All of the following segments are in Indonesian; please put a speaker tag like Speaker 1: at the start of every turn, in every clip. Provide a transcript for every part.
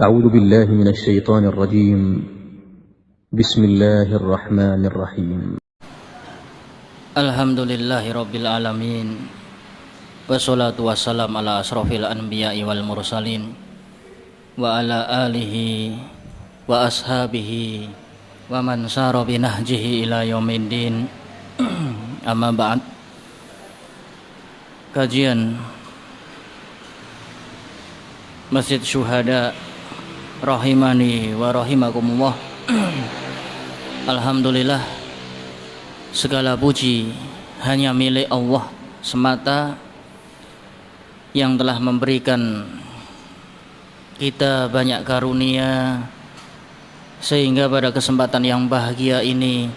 Speaker 1: أعوذ بالله من الشيطان الرجيم. بسم الله الرحمن الرحيم.
Speaker 2: Alhamdulillahi Rabbil Alamin. Wassalatu wassalam ala asrafil anbiya'i wal mursalin wa ala alihi wa ashabihi wa man sara binahjihi ila yaumiddin. Amma ba'd. Kajian Masjid Syuhada rahimani wa rahimakumullah. Alhamdulillah, segala puji hanya milik Allah semata yang telah memberikan kita banyak karunia sehingga pada kesempatan yang bahagia ini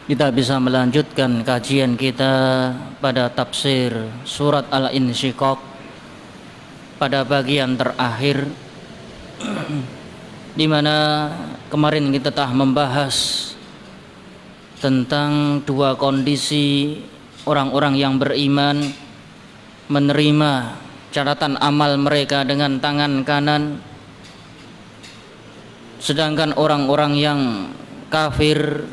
Speaker 2: kita bisa melanjutkan kajian kita pada tafsir surat Al-Insyiqaq pada bagian terakhir, di mana kemarin kita telah membahas tentang dua kondisi orang-orang yang beriman menerima catatan amal mereka dengan tangan kanan, sedangkan orang-orang yang kafir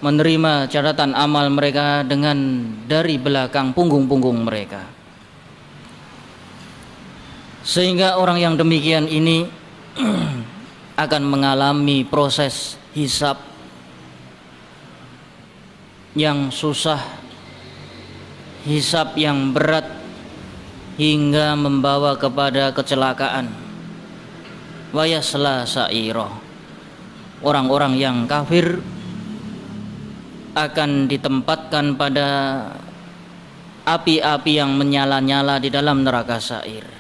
Speaker 2: menerima catatan amal mereka dengan dari belakang punggung-punggung mereka. Sehingga orang yang demikian ini akan mengalami proses hisab yang susah, hisab yang berat hingga membawa kepada kecelakaan. Wa yasla sa'ira. Orang-orang yang kafir akan ditempatkan pada api-api yang menyala-nyala di dalam neraka sa'ir.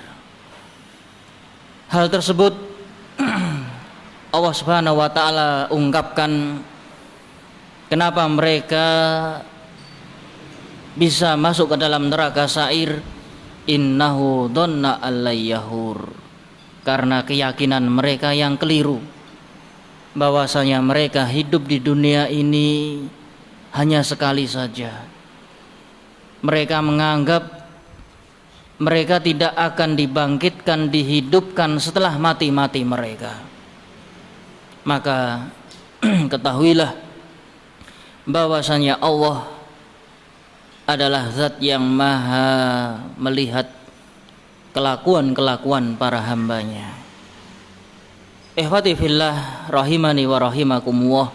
Speaker 2: Hal tersebut Allah Subhanahu wa taala ungkapkan kenapa mereka bisa masuk ke dalam neraka sa'ir. Innahu dhanna allayyahur, karena keyakinan mereka yang keliru bahwasanya mereka hidup di dunia ini hanya sekali saja. Mereka menganggap mereka tidak akan dibangkitkan, dihidupkan setelah mati-mati mereka. Maka ketahuilah bahwasanya Allah adalah zat yang maha melihat kelakuan-kelakuan para hambanya. Ikhwati fillah rahimani wa rahimakumullah.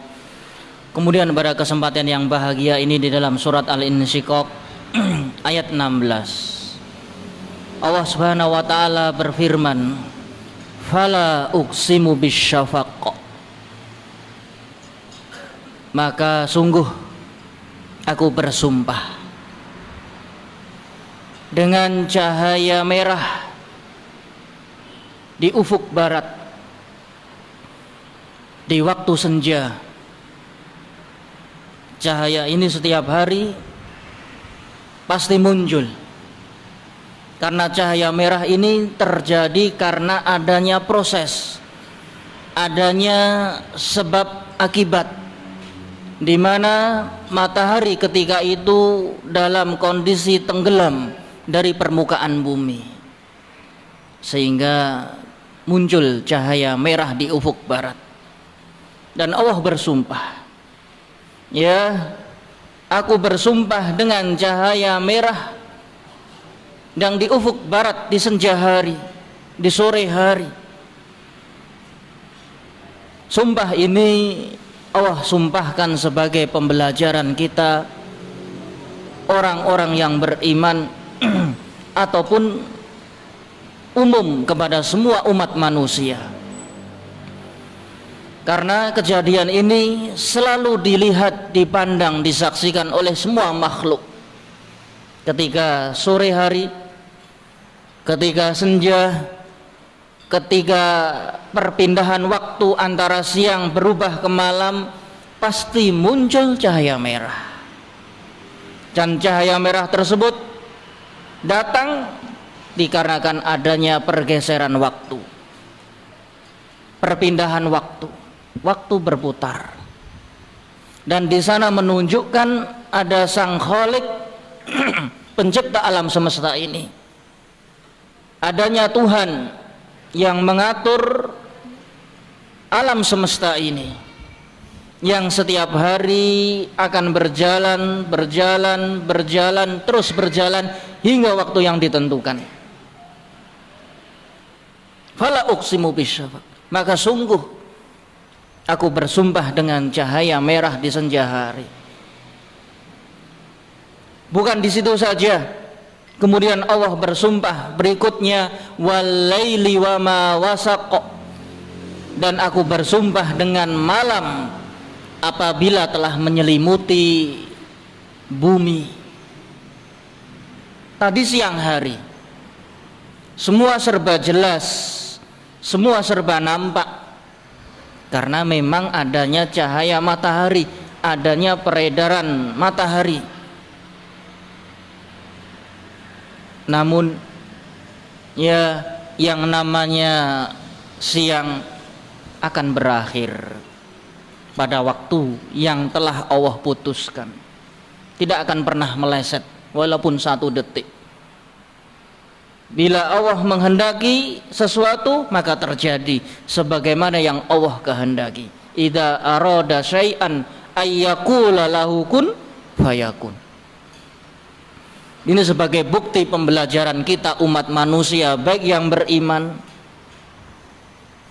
Speaker 2: Kemudian pada kesempatan yang bahagia ini di dalam surat Al-Insyiqaq ayat 16, Allah Subhanahu wa taala berfirman, "Fala uqsimu bisyafaq." Maka sungguh aku bersumpah dengan cahaya merah di ufuk barat di waktu senja. Cahaya ini setiap hari pasti muncul, karena cahaya merah ini terjadi karena adanya proses, adanya sebab akibat, di mana matahari ketika itu dalam kondisi tenggelam dari permukaan bumi, sehingga muncul cahaya merah di ufuk barat. Dan Allah bersumpah, aku bersumpah dengan cahaya merah yang di ufuk barat di senja hari, di sore hari. Sumpah ini Allah sumpahkan sebagai pembelajaran kita, orang-orang yang beriman ataupun umum kepada semua umat manusia. Karena kejadian ini selalu dilihat, dipandang, disaksikan oleh semua makhluk. Ketika sore hari, ketika senja, ketika perpindahan waktu antara siang berubah ke malam, pasti muncul cahaya merah. Dan cahaya merah tersebut datang dikarenakan adanya pergeseran waktu, perpindahan waktu, waktu berputar. Dan di sana menunjukkan ada Sang Khalik pencipta alam semesta ini, adanya Tuhan yang mengatur alam semesta ini, yang setiap hari akan berjalan terus berjalan hingga waktu yang ditentukan. Fala uqsimu bisyafaq, maka sungguh aku bersumpah dengan cahaya merah di senja hari. Bukan di situ saja, kemudian Allah bersumpah berikutnya, walaili wa ma wasaq, dan aku bersumpah dengan malam apabila telah menyelimuti bumi. Tadi siang hari semua serba jelas, semua serba nampak, karena memang adanya cahaya matahari, adanya peredaran matahari. Namun ya, yang namanya siang akan berakhir pada waktu yang telah Allah putuskan, tidak akan pernah meleset walaupun 1 detik. Bila Allah menghendaki sesuatu, maka terjadi sebagaimana yang Allah kehendaki. Idza arada syai'an ayyaqula lahu kun fayakun. Ini sebagai bukti pembelajaran kita umat manusia, baik yang beriman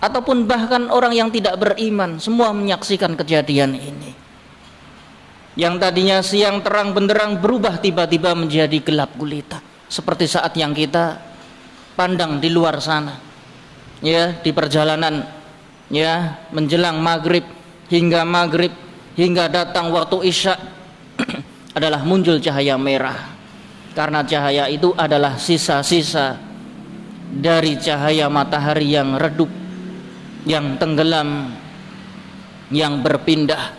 Speaker 2: ataupun bahkan orang yang tidak beriman, semua menyaksikan kejadian ini. Yang tadinya siang terang benderang berubah tiba-tiba menjadi gelap gulita, seperti saat yang kita pandang di luar sana, ya, di perjalanan, ya, menjelang maghrib hingga datang waktu isya adalah muncul cahaya merah, karena cahaya itu adalah sisa-sisa dari cahaya matahari yang redup, yang tenggelam, yang berpindah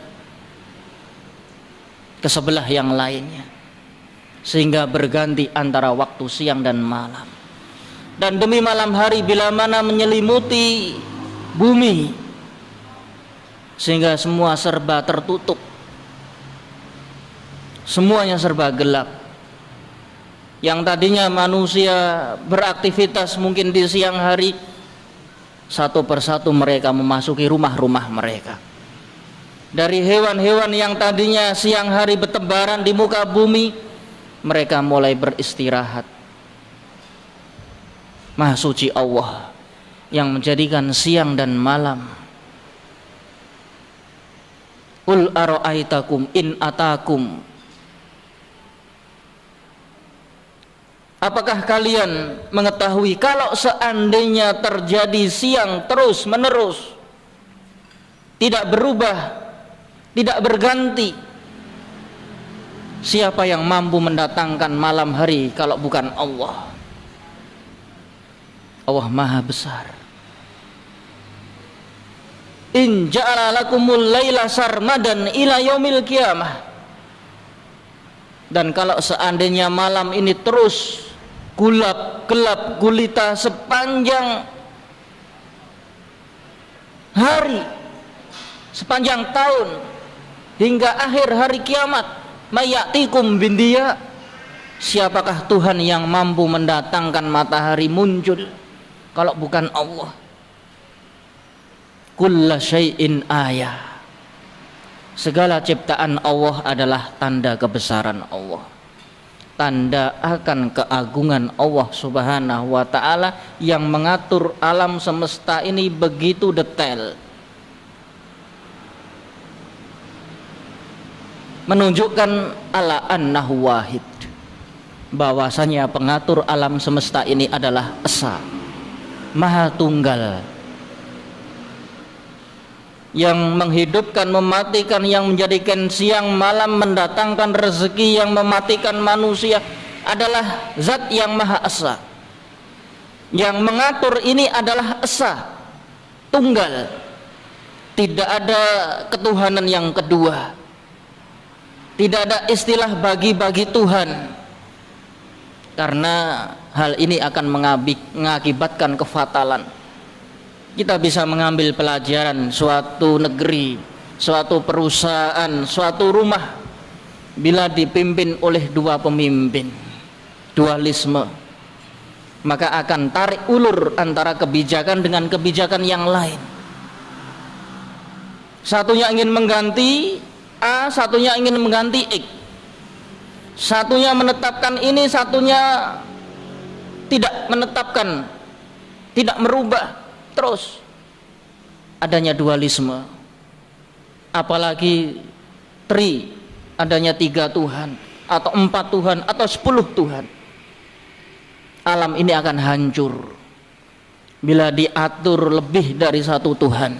Speaker 2: ke sebelah yang lainnya, sehingga berganti antara waktu siang dan malam. Dan demi malam hari bila mana menyelimuti bumi, sehingga semua serba tertutup, semuanya serba gelap. Yang tadinya manusia beraktivitas mungkin di siang hari, satu persatu mereka memasuki rumah-rumah mereka. Dari hewan-hewan yang tadinya siang hari bertebaran di muka bumi, mereka mulai beristirahat. Maha suci Allah yang menjadikan siang dan malam. Qul ara'aitakum in atakum, apakah kalian mengetahui kalau seandainya terjadi siang terus menerus, tidak berubah, tidak berganti, siapa yang mampu mendatangkan malam hari kalau bukan Allah? Allah Maha Besar. In ja'ala lakumul laila sarmadan ila yaumil qiyamah. Dan kalau seandainya malam ini terus gelap gulita sepanjang hari, sepanjang tahun hingga akhir hari kiamat, mayatikum bindiya, siapakah Tuhan yang mampu mendatangkan matahari muncul kalau bukan Allah? Kulla syai'in ayah, segala ciptaan Allah adalah tanda kebesaran Allah, tanda akan keagungan Allah Subhanahu wa ta'ala yang mengatur alam semesta ini begitu detail, menunjukkan ala annahu wahid, bahwasanya pengatur alam semesta ini adalah esa, maha tunggal, yang menghidupkan, mematikan, yang menjadikan siang malam, mendatangkan rezeki, yang mematikan manusia, adalah zat yang maha esa. Yang mengatur ini adalah esa, tunggal, tidak ada ketuhanan yang kedua, tidak ada istilah bagi-bagi Tuhan, karena hal ini akan mengakibatkan kefatalan. Kita bisa mengambil pelajaran suatu negeri, suatu perusahaan, suatu rumah bila dipimpin oleh dua pemimpin, dualisme, maka akan tarik ulur antara kebijakan dengan kebijakan yang lain. Satunya ingin mengganti A, satunya ingin mengganti X. Satunya menetapkan ini, satunya tidak menetapkan, tidak merubah. Terus adanya dualisme, apalagi adanya 3 Tuhan atau 4 Tuhan atau 10 Tuhan. Alam ini akan hancur bila diatur lebih dari 1 Tuhan.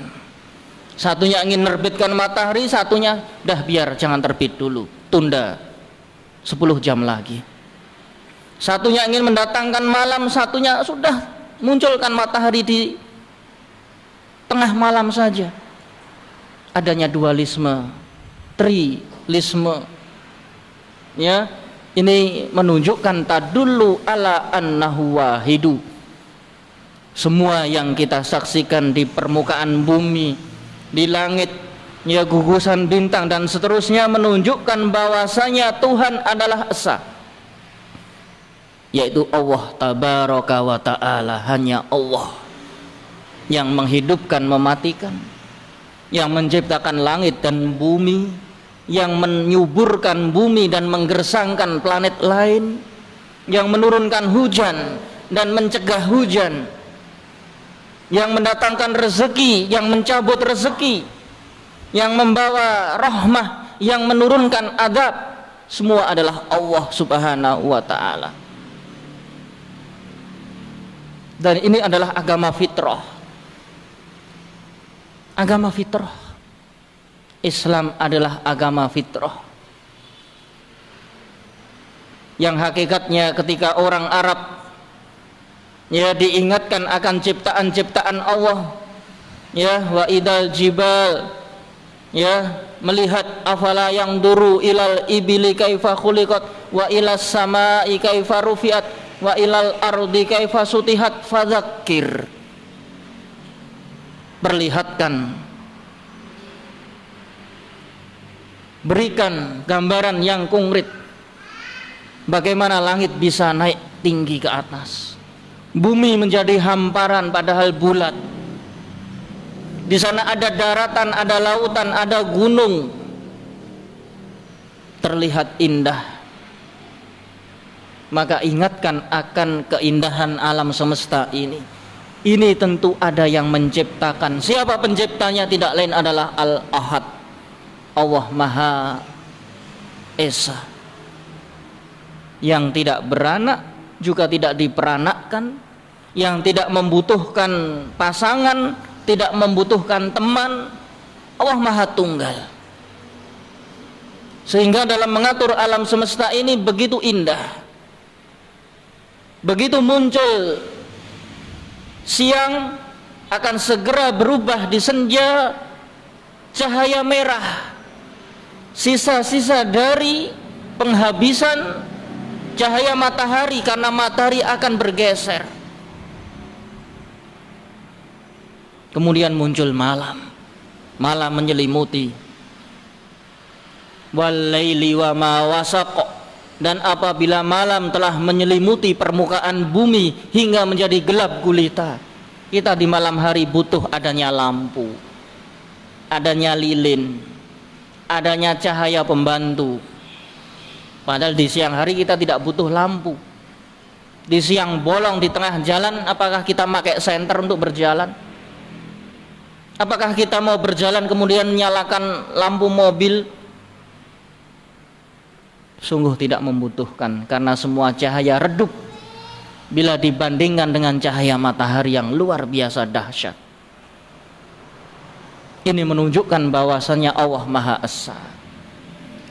Speaker 2: Satunya ingin menerbitkan matahari, satunya dah biar jangan terbit dulu, tunda 10 jam lagi. Satunya ingin mendatangkan malam, satunya sudah munculkan matahari di tengah malam saja. Adanya dualisme, trilisme, ya, ini menunjukkan tadullu ala annahu wahidu. Semua yang kita saksikan di permukaan bumi, di langit, ya, gugusan bintang dan seterusnya menunjukkan bahwasanya Tuhan adalah esa, yaitu Allah tabaraka wa ta'ala. Hanya Allah yang menghidupkan, mematikan, yang menciptakan langit dan bumi, yang menyuburkan bumi dan menggersangkan planet lain, yang menurunkan hujan dan mencegah hujan, yang mendatangkan rezeki, yang mencabut rezeki, yang membawa rahmah, yang menurunkan adab. Semua adalah Allah subhanahu wa ta'ala. Dan ini adalah agama fitrah. Agama fitrah. Islam adalah agama fitrah. Yang hakikatnya ketika orang Arab, ya, diingatkan akan ciptaan-ciptaan Allah, ya, wa idal jibal, ya, melihat afala yang duru ilal ibili kaifa khuliqat wa ilas samai kaifa rufiat wa ilal ardi kaifa sutihat fadzakir. Perlihatkan, berikan gambaran yang konkret bagaimana langit bisa naik tinggi ke atas, bumi menjadi hamparan padahal bulat. Di sana ada daratan, ada lautan, ada gunung, terlihat indah. Maka ingatkan akan keindahan alam semesta ini. Ini tentu ada yang menciptakan. Siapa penciptanya? Tidak lain adalah Al-Ahad, Allah Maha Esa, yang tidak beranak juga tidak diperanakkan, yang tidak membutuhkan pasangan, tidak membutuhkan teman. Allah Maha Tunggal. Sehingga dalam mengatur alam semesta ini begitu indah. Begitu muncul siang akan segera berubah di senja cahaya merah, sisa-sisa dari penghabisan cahaya matahari, karena matahari akan bergeser. Kemudian muncul malam, malam menyelimuti. Wal-laili wa ma wasaq. Dan apabila malam telah menyelimuti permukaan bumi hingga menjadi gelap gulita, kita di malam hari butuh adanya lampu, adanya lilin, adanya cahaya pembantu. Padahal di siang hari kita tidak butuh lampu. Di siang bolong di tengah jalan, apakah kita pakai senter untuk berjalan? Apakah kita mau berjalan kemudian menyalakan lampu mobil? Sungguh tidak membutuhkan, karena semua cahaya redup bila dibandingkan dengan cahaya matahari yang luar biasa dahsyat. Ini menunjukkan bahwasannya Allah Maha Esa.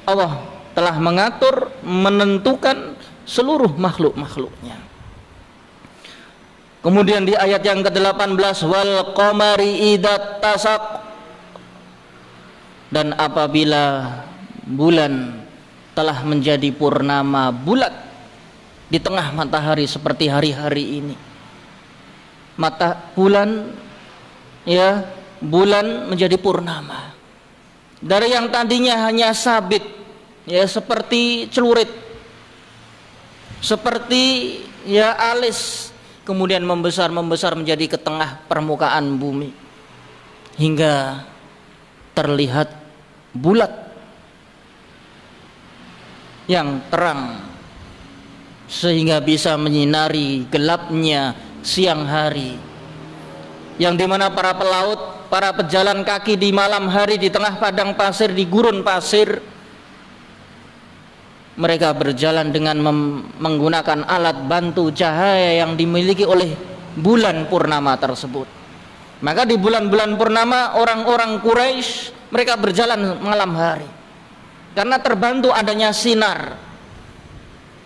Speaker 2: Allah telah mengatur, menentukan seluruh makhluk-makhluknya. Kemudian di ayat yang ke-18, wal qamari idza tasaq, dan apabila bulan telah menjadi purnama bulat di tengah matahari seperti hari-hari ini. Bulan menjadi purnama. Dari yang tadinya hanya sabit, ya, seperti celurit, seperti, ya, alis, kemudian membesar menjadi ke tengah permukaan bumi hingga terlihat bulat yang terang sehingga bisa menyinari gelapnya siang hari, yang dimana para pelaut, para pejalan kaki di malam hari di tengah padang pasir, di gurun pasir, mereka berjalan dengan menggunakan alat bantu cahaya yang dimiliki oleh bulan purnama tersebut. Maka di bulan-bulan purnama orang-orang Quraisy mereka berjalan malam hari karena terbantu adanya sinar.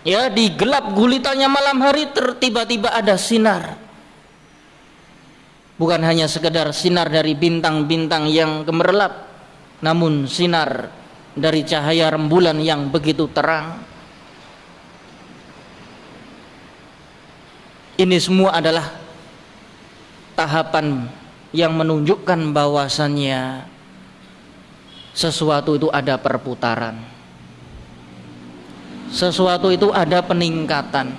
Speaker 2: Ya, di gelap gulitanya malam hari tiba-tiba ada sinar. Bukan hanya sekedar sinar dari bintang-bintang yang gemerlap, namun sinar dari cahaya rembulan yang begitu terang. Ini semua adalah tahapan yang menunjukkan bahwasannya sesuatu itu ada perputaran, sesuatu itu ada peningkatan,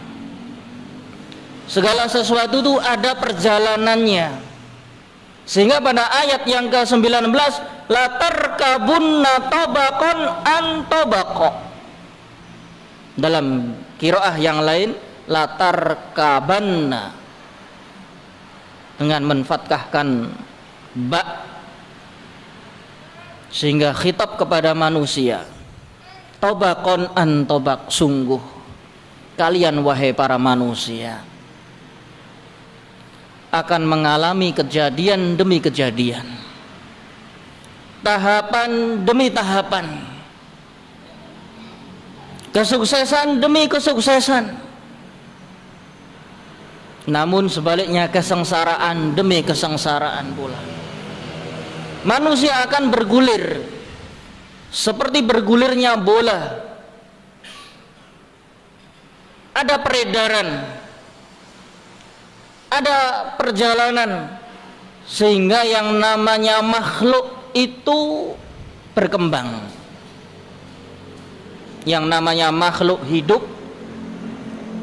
Speaker 2: segala sesuatu itu ada perjalanannya. Sehingga pada ayat yang ke-19, la tarkabunna tabaqan an tabaqo, dalam qiraah yang lain la tarkabanna dengan menfathahkan ba, sehingga khitab kepada manusia, tabaqan an tabaq, sungguh kalian wahai para manusia akan mengalami kejadian demi kejadian, tahapan demi tahapan, kesuksesan demi kesuksesan, namun sebaliknya kesengsaraan demi kesengsaraan pula. Manusia akan bergulir seperti bergulirnya bola, ada peredaran, ada perjalanan, sehingga yang namanya makhluk itu berkembang. Yang namanya makhluk hidup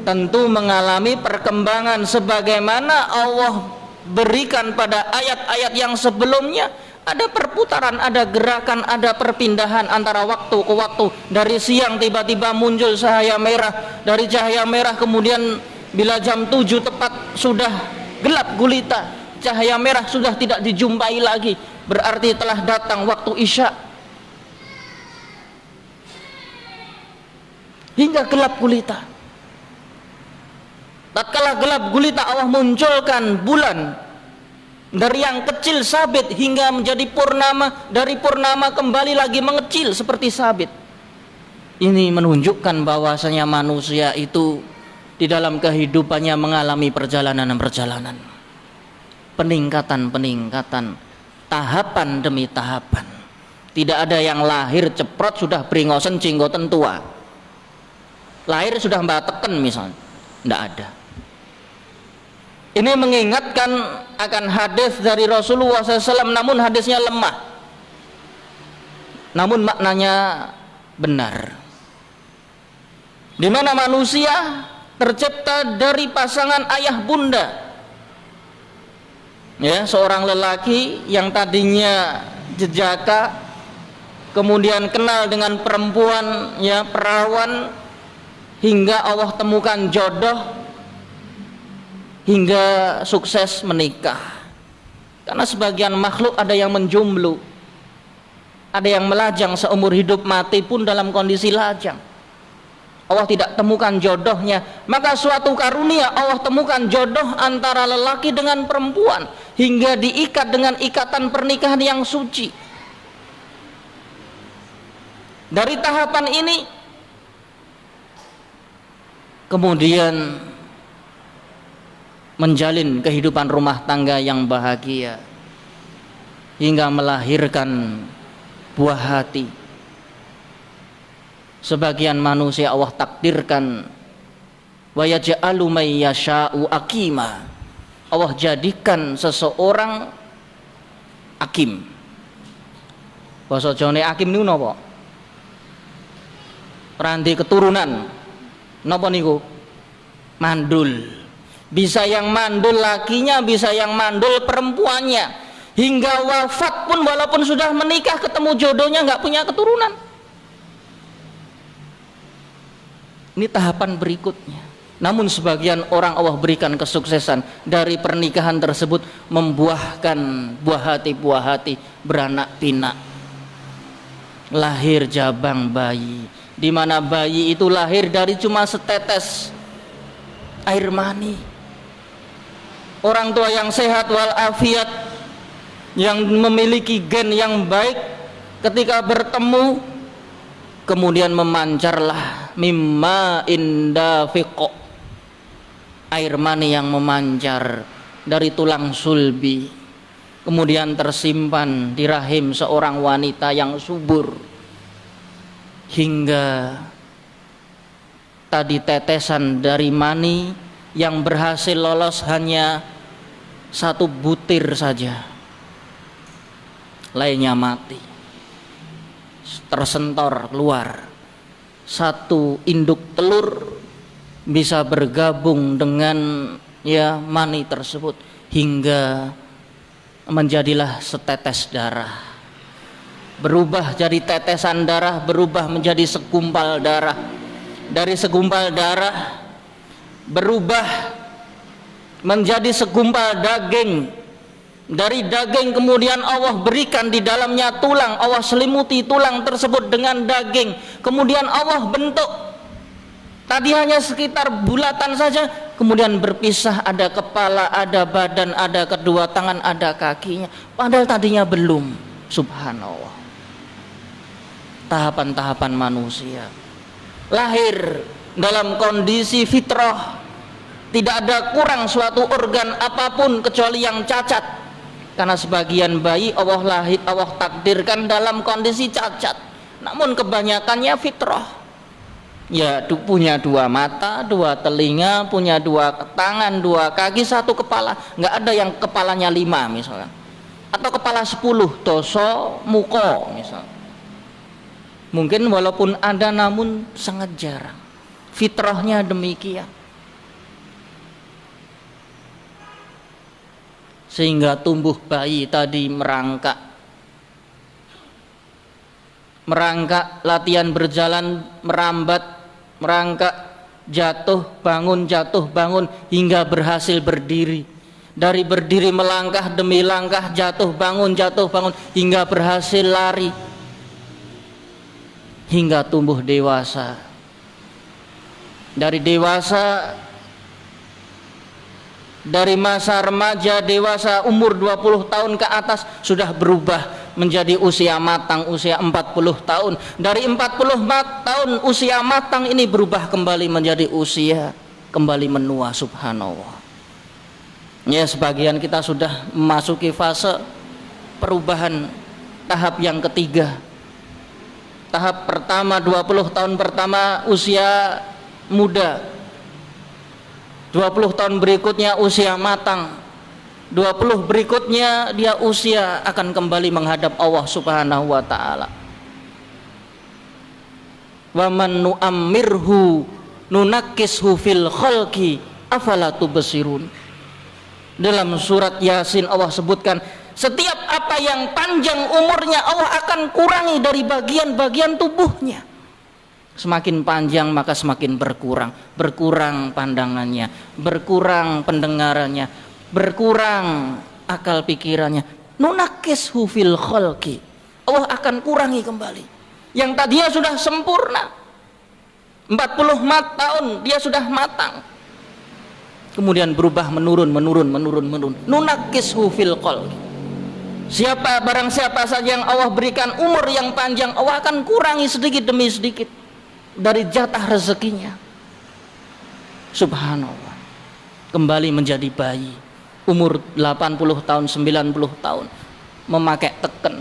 Speaker 2: tentu mengalami perkembangan sebagaimana Allah berikan pada ayat-ayat yang sebelumnya. Ada perputaran, ada gerakan, ada perpindahan antara waktu ke waktu. Dari siang tiba-tiba muncul cahaya merah, dari cahaya merah kemudian bila jam 7 tepat sudah gelap gulita, cahaya merah sudah tidak dijumpai lagi, berarti telah datang waktu isya. Hingga gelap gulita. Tatkala gelap gulita Allah munculkan bulan dari yang kecil sabit hingga menjadi purnama, dari purnama kembali lagi mengecil seperti sabit. Ini menunjukkan bahwasanya manusia itu di dalam kehidupannya mengalami perjalanan-perjalanan, peningkatan-peningkatan, tahapan demi tahapan. Tidak ada yang lahir ceprot sudah beringosen jenggoten tua, lahir sudah mbateken misalnya, tidak ada. Ini mengingatkan akan hadis dari Rasulullah SAW, namun hadisnya lemah, namun maknanya benar. Di mana manusia tercipta dari pasangan ayah bunda. Ya, seorang lelaki yang tadinya jejaka, kemudian kenal dengan perempuan, ya, perawan, hingga Allah temukan jodoh, hingga sukses menikah. Karena sebagian makhluk ada yang menjomblo, ada yang melajang seumur hidup mati pun dalam kondisi lajang. Allah tidak temukan jodohnya, maka suatu karunia Allah temukan jodoh antara lelaki dengan perempuan hingga diikat dengan ikatan pernikahan yang suci. Dari tahapan ini kemudian menjalin kehidupan rumah tangga yang bahagia hingga melahirkan buah hati. Sebagian manusia Allah takdirkan wa yaj'alu may yasha'u aqima, Allah jadikan seseorang akim. Basa Jawane akim niku napa? Ranti keturunan. Napa niku? Mandul. Bisa yang mandul lakinya, bisa yang mandul perempuannya. Hingga wafat pun walaupun sudah menikah, ketemu jodohnya nggak punya keturunan. Ini tahapan berikutnya. Namun sebagian orang Allah berikan kesuksesan dari pernikahan tersebut, membuahkan buah hati beranak pinak. Lahir jabang bayi, di mana bayi itu lahir dari cuma setetes air mani. Orang tua yang sehat walafiat, yang memiliki gen yang baik, ketika bertemu kemudian memancarlah mimma indafiqo, air mani yang memancar dari tulang sulbi, kemudian tersimpan di rahim seorang wanita yang subur, hingga tadi tetesan dari mani yang berhasil lolos hanya 1 butir saja, lainnya mati, tersentor keluar. 1 induk telur bisa bergabung dengan mani tersebut hingga menjadilah setetes darah, berubah jadi tetesan darah, berubah menjadi segumpal darah, dari segumpal darah berubah menjadi segumpal daging, dari daging kemudian Allah berikan di dalamnya tulang, Allah selimuti tulang tersebut dengan daging, kemudian Allah bentuk. Tadi hanya sekitar bulatan saja, kemudian berpisah, ada kepala, ada badan, ada kedua tangan, ada kakinya, padahal tadinya belum. Subhanallah. Tahapan-tahapan manusia lahir dalam kondisi fitrah, tidak ada kurang suatu organ apapun kecuali yang cacat, karena sebagian bayi Allah takdirkan dalam kondisi cacat, namun kebanyakannya fitrah. Punya 2 mata, 2 telinga, punya 2 tangan, 2 kaki, 1 kepala. Nggak ada yang kepalanya 5 misalkan, atau kepala 10, doso muko misalkan. Mungkin walaupun ada, namun sangat jarang. Fitrahnya demikian. Sehingga tumbuh bayi tadi merangkak, latihan berjalan, merambat, merangkak, jatuh bangun hingga berhasil berdiri. Dari berdiri melangkah demi langkah, jatuh bangun hingga berhasil lari, hingga tumbuh dewasa. Dari masa remaja, dewasa, umur 20 tahun ke atas sudah berubah menjadi usia matang, usia 40 tahun. Dari 40 tahun usia matang ini berubah kembali menjadi usia kembali menua. Subhanallah. Sebagian kita sudah memasuki fase perubahan tahap yang ketiga. Tahap pertama 20 tahun pertama usia muda, 20 tahun berikutnya usia matang, 20 berikutnya dia usia akan kembali menghadap Allah Subhanahu wa ta'ala. Wa man nu'ammirhu nunakkishu fil khalqi afala tubsirun. Dalam surat Yasin Allah sebutkan, setiap apa yang panjang umurnya Allah akan kurangi dari bagian-bagian tubuhnya. Semakin panjang maka semakin berkurang pandangannya, berkurang pendengarannya, berkurang akal pikirannya. Nunakkishu fil khalqi, Allah akan kurangi kembali. Yang tadinya sudah sempurna, 40 tahun dia sudah matang, kemudian berubah menurun. Nunakkishu fil khalqi. Barang siapa saja yang Allah berikan umur yang panjang, Allah akan kurangi sedikit demi sedikit dari jatah rezekinya. Subhanallah. Kembali menjadi bayi, umur 80 tahun, 90 tahun, memakai teken,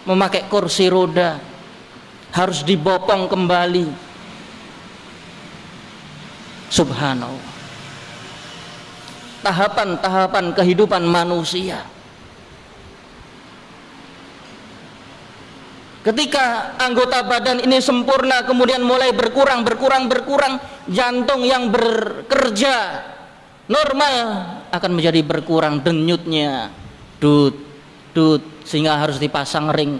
Speaker 2: memakai kursi roda, harus dibopong kembali. Subhanallah. Tahapan-tahapan kehidupan manusia. Ketika anggota badan ini sempurna, kemudian mulai berkurang, jantung yang bekerja normal akan menjadi berkurang denyutnya, dut sehingga harus dipasang ring.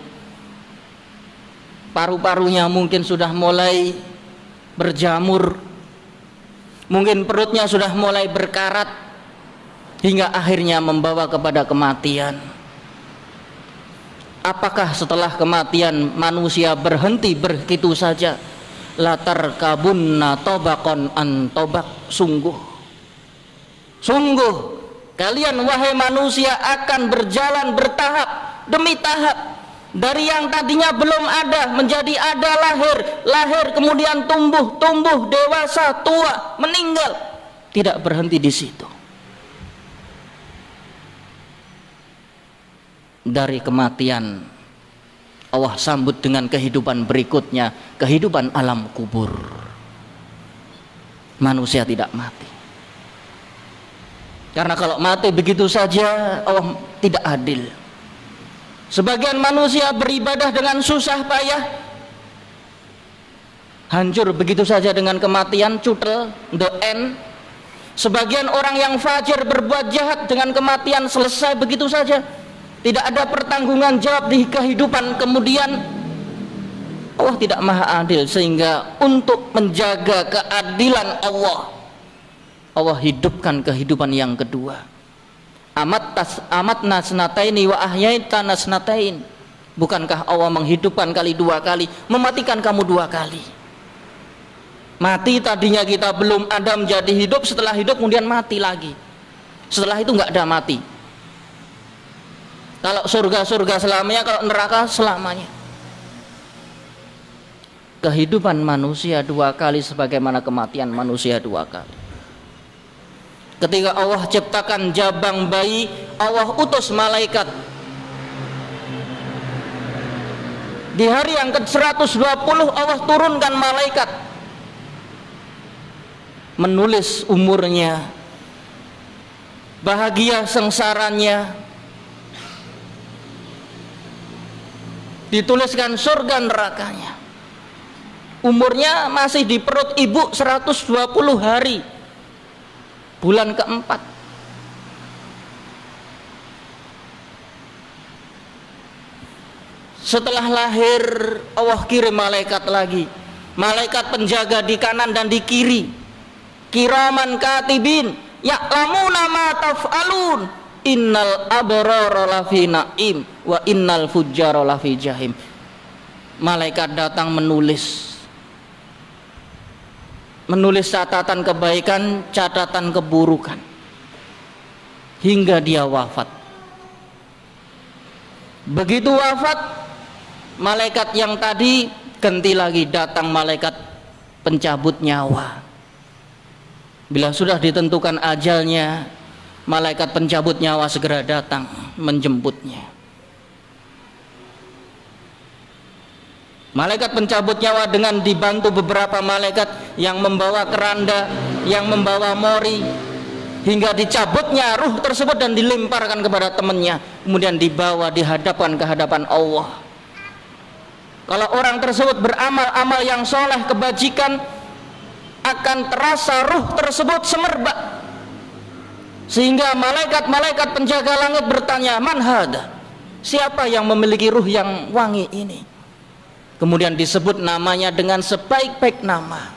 Speaker 2: Paru-parunya mungkin sudah mulai berjamur, mungkin perutnya sudah mulai berkarat, hingga akhirnya membawa kepada kematian. Apakah setelah kematian manusia berhenti begitu saja? Latar kabunna tobakon an tobak. Sungguh kalian wahai manusia akan berjalan bertahap demi tahap, dari yang tadinya belum ada menjadi ada, lahir kemudian tumbuh, dewasa, tua, meninggal. Tidak berhenti di situ. Dari kematian Allah sambut dengan kehidupan berikutnya, kehidupan alam kubur. Manusia tidak mati, karena kalau mati begitu saja Allah tidak adil. Sebagian manusia beribadah dengan susah payah, hancur begitu saja dengan kematian, cutel, the end. Sebagian orang yang fajir berbuat jahat, dengan kematian selesai begitu saja, tidak ada pertanggungan jawab di kehidupan kemudian. Allah tidak maha adil, sehingga untuk menjaga keadilan Allah hidupkan kehidupan yang kedua. Amat nasnataini wa ahyaitana nasnatain. Bukankah Allah menghidupkan kali dua kali, mematikan kamu dua kali? Mati tadinya kita belum ada menjadi hidup, setelah hidup kemudian mati lagi, setelah itu nggak ada mati. Kalau surga selamanya, kalau neraka selamanya. Kehidupan manusia dua kali sebagaimana kematian manusia dua kali. Ketika Allah ciptakan jabang bayi, Allah utus malaikat. Di hari yang ke-120 Allah turunkan malaikat menulis umurnya, bahagia sengsaranya, dituliskan surga nerakanya. Umurnya masih di perut ibu 120 hari, bulan keempat. Setelah lahir Allah kirim malaikat lagi, malaikat penjaga di kanan dan di kiri, kiraman katibin ya'lamuna ma taf'alun, innal abrara lafi na'im wa innal fujjara lafi jahim. Malaikat datang menulis catatan kebaikan, catatan keburukan, hingga dia wafat. Begitu wafat, malaikat yang tadi ganti lagi, datang malaikat pencabut nyawa. Bila sudah ditentukan ajalnya, malaikat pencabut nyawa segera datang menjemputnya. Malaikat pencabut nyawa dengan dibantu beberapa malaikat yang membawa keranda, yang membawa mori, hingga dicabutnya ruh tersebut dan dilemparkan kepada temannya, kemudian dibawa dihadapkan ke hadapan Allah. Kalau orang tersebut beramal-amal yang soleh, kebajikan, akan terasa ruh tersebut semerbak, sehingga malaikat-malaikat penjaga langit bertanya, man hada, siapa yang memiliki ruh yang wangi ini? Kemudian disebut namanya dengan sebaik-baik nama,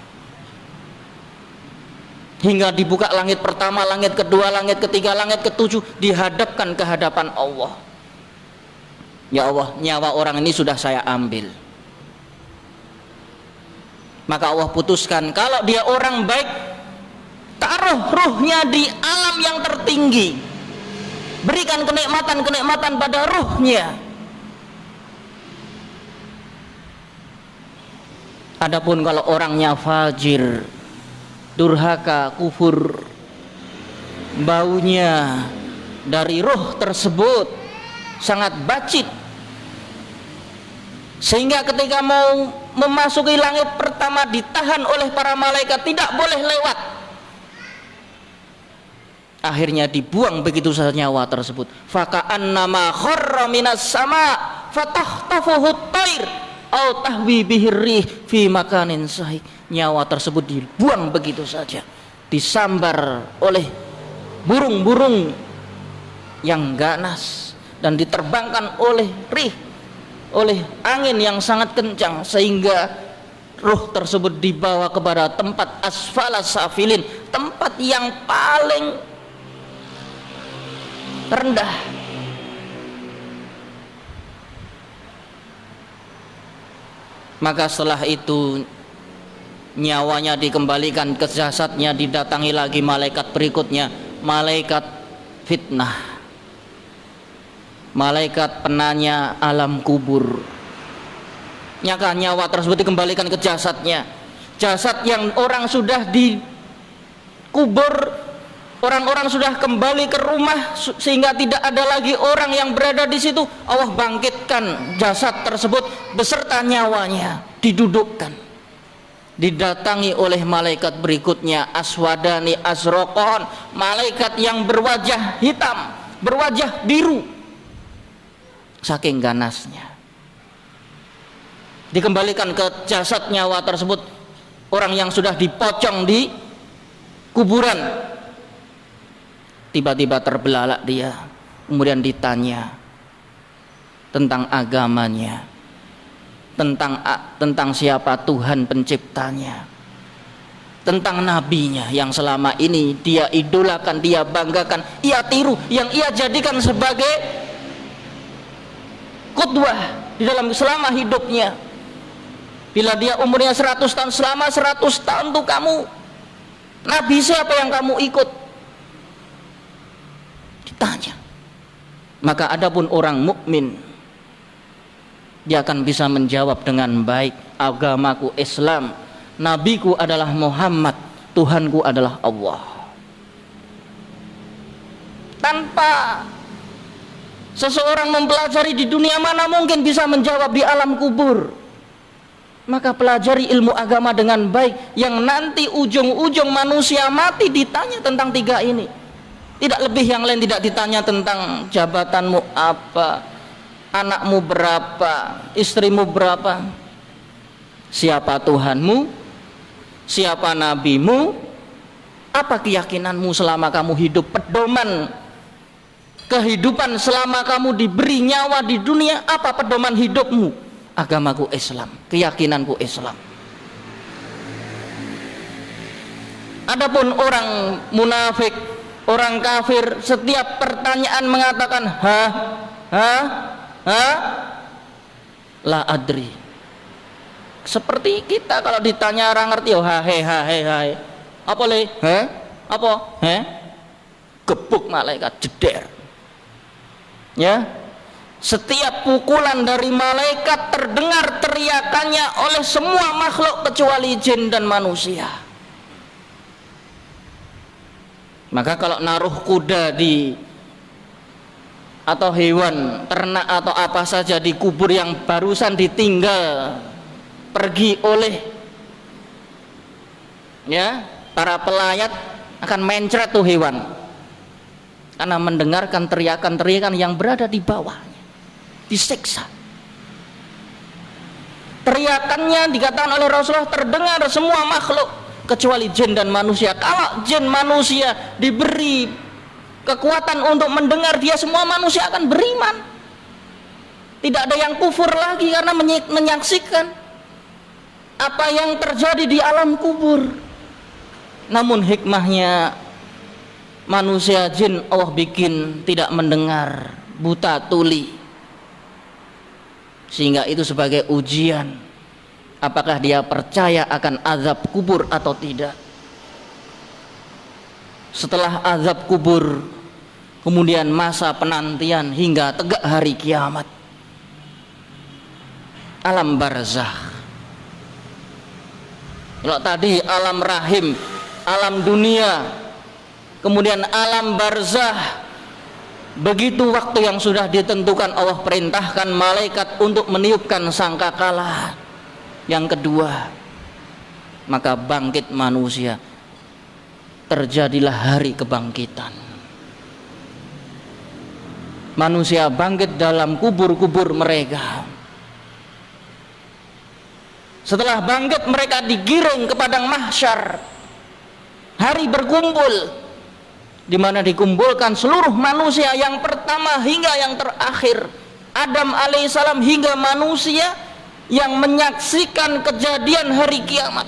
Speaker 2: hingga dibuka langit pertama, langit kedua, langit ketiga, langit ketujuh, dihadapkan ke hadapan Allah. Ya Allah, nyawa orang ini sudah saya ambil. Maka Allah putuskan, kalau dia orang baik, taruh ruhnya di alam yang tertinggi, berikan kenikmatan pada ruhnya. Adapun kalau orangnya fajir, durhaka, kufur, baunya dari ruh tersebut sangat bacit, sehingga ketika mau memasuki langit pertama ditahan oleh para malaikat, tidak boleh lewat. Akhirnya dibuang begitu saja nyawa tersebut. Faka'annama kharra minas sama fatahtafuhu tair au tahwi bihirrih fi makanin sahih. Nyawa tersebut dibuang begitu saja, disambar oleh burung-burung yang ganas dan diterbangkan oleh oleh angin yang sangat kencang, sehingga ruh tersebut dibawa kepada tempat asfalas safilin, tempat yang paling rendah. Maka setelah itu nyawanya dikembalikan ke jasadnya, didatangi lagi malaikat berikutnya, malaikat fitnah, malaikat penanya alam kubur. Maka nyawa tersebut dikembalikan ke jasadnya, jasad yang orang sudah dikubur, orang-orang sudah kembali ke rumah sehingga tidak ada lagi orang yang berada di situ. Allah bangkitkan jasad tersebut beserta nyawanya, didudukkan, didatangi oleh malaikat berikutnya, aswadani azraqan, malaikat yang berwajah hitam, berwajah biru saking ganasnya. Dikembalikan ke jasad nyawa tersebut, orang yang sudah dipocong di kuburan. Tiba-tiba terbelalak dia, kemudian ditanya tentang agamanya, tentang siapa Tuhan penciptanya, tentang nabinya yang selama ini dia idolakan, dia banggakan, ia tiru, yang ia jadikan sebagai qudwah di dalam selama hidupnya. Bila dia umurnya 100 tahun, selama 100 tahun tuh kamu nabi siapa yang kamu ikut? Ditanya. Maka adapun orang mukmin, dia akan bisa menjawab dengan baik, agamaku Islam, nabiku adalah Muhammad, Tuhanku adalah Allah. Tanpa seseorang mempelajari di dunia, mana mungkin bisa menjawab di alam kubur. Maka pelajari ilmu agama dengan baik, yang nanti ujung-ujung manusia mati ditanya tentang tiga ini. Tidak lebih yang lain, tidak ditanya tentang jabatanmu apa, anakmu berapa, istrimu berapa, siapa Tuhanmu, siapa nabimu, apa keyakinanmu selama kamu hidup, pedoman kehidupan selama kamu diberi nyawa di dunia, apa pedoman hidupmu? Agamaku Islam, keyakinanku Islam. Adapun orang munafik, orang kafir, setiap pertanyaan mengatakan la adri. Seperti kita kalau ditanya orang ngerti, oh hai. Apa le? Apa? Gebuk malaikat, jeder. Ya. Setiap pukulan dari malaikat terdengar teriakannya oleh semua makhluk kecuali jin dan manusia. Maka kalau naruh kuda atau hewan ternak atau apa saja di kubur yang barusan ditinggal pergi oleh para pelayat, akan mencret tuh hewan karena mendengarkan teriakan-teriakan yang berada di bawahnya, disiksa. Teriakannya dikatakan oleh Rasulullah terdengar semua makhluk kecuali jin dan manusia. Kalau jin manusia diberi kekuatan untuk mendengar, dia semua manusia akan beriman. Tidak ada yang kufur lagi karena menyaksikan apa yang terjadi di alam kubur. Namun hikmahnya manusia jin Allah bikin tidak mendengar, buta tuli, sehingga itu sebagai ujian apakah dia percaya akan azab kubur atau tidak. Setelah azab kubur, kemudian masa penantian hingga tegak hari kiamat, alam barzakh. Kalau tadi alam rahim, alam dunia, kemudian alam barzakh. Begitu waktu yang sudah ditentukan, Allah perintahkan malaikat untuk meniupkan sangkakala yang kedua. Maka bangkit manusia, terjadilah hari kebangkitan. Manusia bangkit dalam kubur-kubur mereka. Setelah bangkit, mereka digiring ke padang mahsyar, hari berkumpul. di mana dikumpulkan seluruh manusia yang pertama hingga yang terakhir, Adam alaihissalam hingga manusia yang menyaksikan kejadian hari kiamat,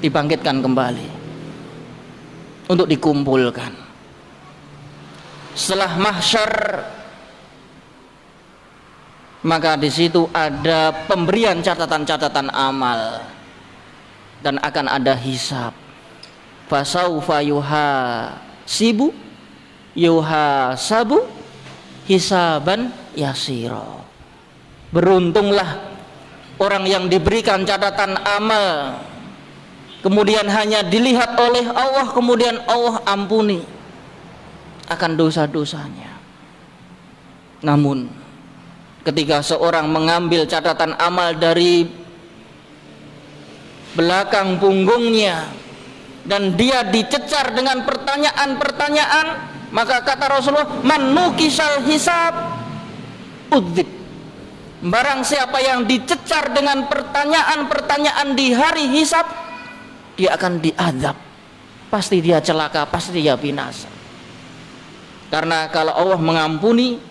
Speaker 2: dibangkitkan kembali untuk dikumpulkan. Setelah mahsyar, maka di situ ada pemberian catatan-catatan amal dan akan ada hisab. Fasaufa yuhasabu hisaban yasiro. Beruntunglah orang yang diberikan catatan amal, kemudian hanya dilihat oleh Allah, kemudian Allah ampuni akan dosa-dosanya. Namun ketika seorang mengambil catatan amal dari belakang punggungnya dan dia dicecar dengan pertanyaan-pertanyaan, maka kata Rasulullah, man nukisal hisab udzib. Barang siapa yang dicecar dengan pertanyaan-pertanyaan di hari hisab, dia akan diazab. Pasti dia celaka, pasti dia binasa. Karena kalau Allah mengampuni,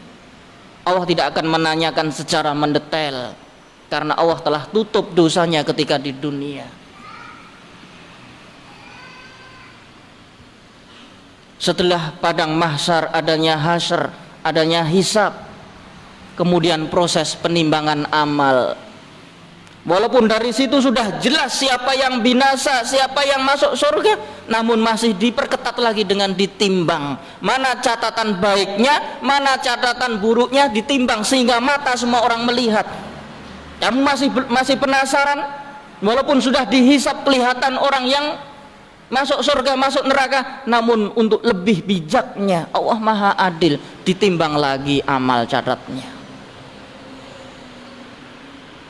Speaker 2: Allah tidak akan menanyakan secara mendetail, karena Allah telah tutup dosanya ketika di dunia. Setelah padang mahsyar adanya hasyr, adanya hisab, kemudian proses penimbangan amal. Walaupun dari situ sudah jelas siapa yang binasa, siapa yang masuk surga, namun masih diperketat lagi dengan ditimbang. Mana catatan baiknya, mana catatan buruknya, ditimbang sehingga mata semua orang melihat. Kamu masih penasaran? Walaupun sudah dihisab kelihatan orang yang masuk surga, masuk neraka, namun untuk lebih bijaknya Allah Maha Adil, ditimbang lagi amal catatnya.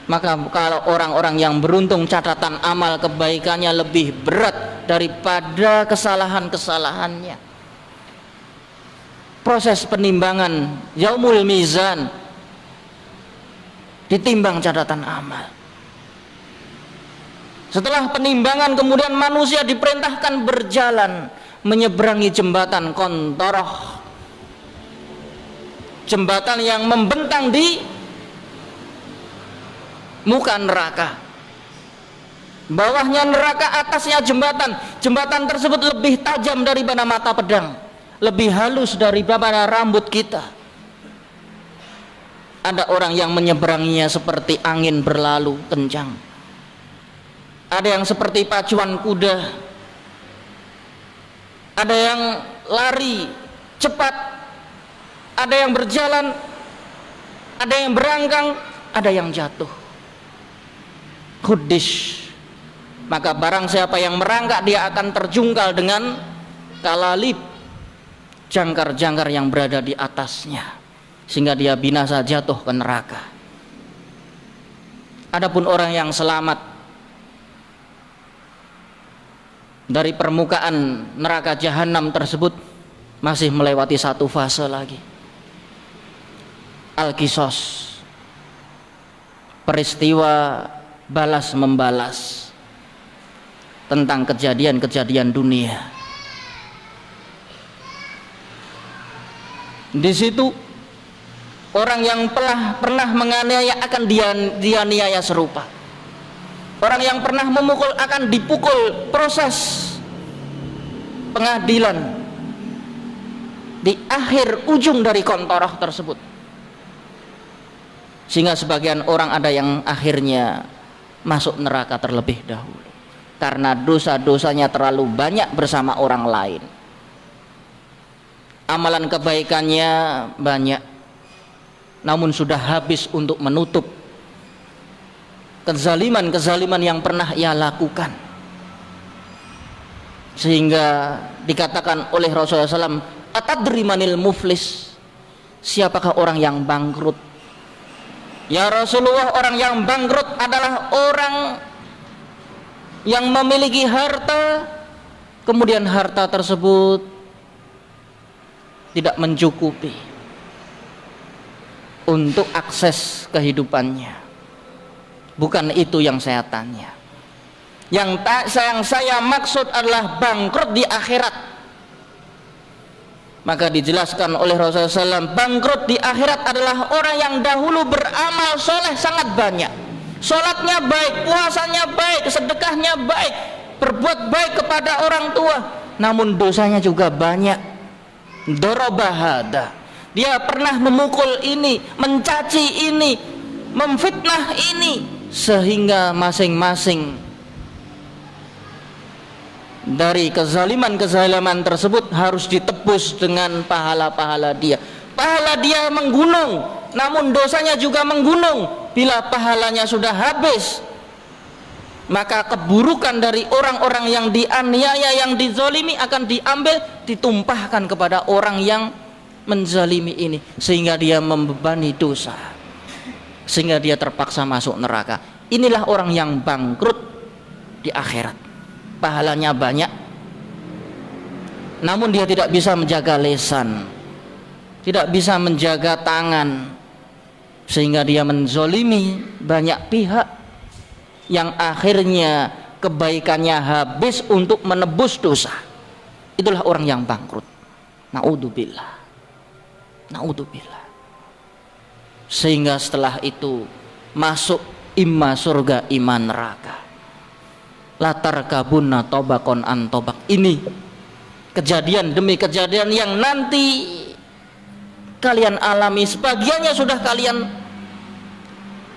Speaker 2: Maka kalau orang-orang yang beruntung catatan amal kebaikannya lebih berat daripada kesalahan-kesalahannya. Proses penimbangan yaumul mizan, ditimbang catatan amal. Setelah penimbangan kemudian manusia diperintahkan berjalan menyeberangi jembatan Qantharah, jembatan yang membentang di muka neraka. Bawahnya neraka, atasnya jembatan. Jembatan tersebut lebih tajam daripada mata pedang, lebih halus daripada rambut kita. Ada orang yang menyeberanginya seperti angin berlalu kencang, ada yang seperti pacuan kuda, ada yang lari cepat, ada yang berjalan, ada yang berangkang, ada yang jatuh. Khudish, maka barang siapa yang merangkak dia akan terjungkal dengan kalalib, jangkar-jangkar yang berada di atasnya, sehingga dia binasa jatuh ke neraka. Adapun orang yang selamat dari permukaan neraka jahanam tersebut masih melewati satu fase lagi, al-qisas, peristiwa balas membalas tentang kejadian-kejadian dunia. Di situ orang yang pernah menganiaya akan dianiaya serupa. Orang yang pernah memukul akan dipukul. Proses pengadilan di akhir ujung dari Qantharah tersebut, sehingga sebagian orang ada yang akhirnya masuk neraka terlebih dahulu karena dosa-dosanya terlalu banyak bersama orang lain. Amalan kebaikannya banyak, namun sudah habis untuk menutup kezaliman-kezaliman yang pernah ia lakukan, sehingga dikatakan oleh Rasulullah SAW, atadri manil muflis, siapakah orang yang bangkrut? Ya Rasulullah, orang yang bangkrut adalah orang yang memiliki harta, kemudian harta tersebut tidak mencukupi untuk akses kehidupannya. Bukan itu yang saya tanya. Yang saya maksud adalah bangkrut di akhirat. Maka dijelaskan oleh Rasulullah SAW, bangkrut di akhirat adalah orang yang dahulu beramal soleh sangat banyak, sholatnya baik, puasanya baik, sedekahnya baik, berbuat baik kepada orang tua, namun dosanya juga banyak. Dorobahada, dia pernah memukul ini, mencaci ini, memfitnah ini, sehingga masing-masing dari kezaliman-kezaliman tersebut harus ditebus dengan pahala-pahala dia. Pahala dia menggunung, namun dosanya juga menggunung. Bila pahalanya sudah habis, maka keburukan dari orang-orang yang dianiaya, yang dizalimi akan diambil, ditumpahkan kepada orang yang menzalimi ini, sehingga dia membebani dosa, sehingga dia terpaksa masuk neraka. Inilah orang yang bangkrut di akhirat. Pahalanya banyak, namun dia tidak bisa menjaga lisan, tidak bisa menjaga tangan, sehingga dia menzolimi banyak pihak, yang akhirnya kebaikannya habis untuk menebus dosa. Itulah orang yang bangkrut. Naudzubillah, naudzubillah. Sehingga setelah itu masuk imma surga imma neraka. Latar kabunna tobakon antobak. Ini kejadian demi kejadian yang nanti kalian alami, sebagiannya sudah kalian